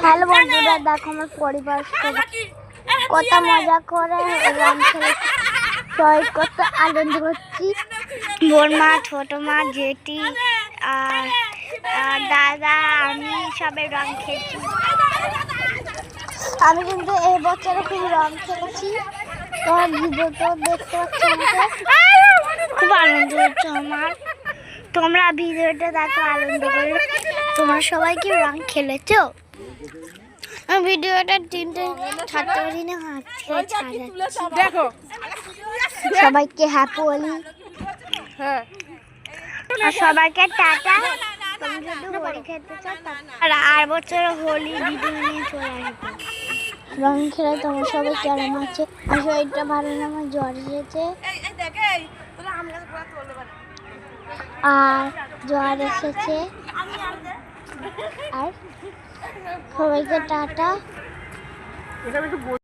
Hello বন্ধুরা, দেখো আমার পরিবার কত মজা করে রং খেলে, কত আনন্দ করছি। বোন মা, ছোট মা, জেঠি আর দাদা, আমি সবাই রং খেলছি। আমি কিন্তু এই বছরে খুব রং খেলেছি। তোমার ভিডিওটা দেখতে পাচ্ছি, খুব আনন্দ হচ্ছে আমার। তোমরা ভিডিওটা দেখো, আনন্দ করে। তোমরা সবাই কি রং খেলেছো? ভিডিওটা 3টে ছাড়তে পারি না, হাত থেকে ছাড়াচ্ছি। দেখো সবাইকে হ্যাপি হোলি। হ্যাঁ, আর সবাইকে টাটা। তুমি যদি হোলি খেতে চাও আর বছর হোলি ভিডিও নিয়ে চলে আসবো। রং খেলে তোমার সবাই কেমন আছে? আর শরীরটা ভালো না, আমার জ্বর এসেছে। আর জ্বর এসেছে। আর সবাইকে টাটা।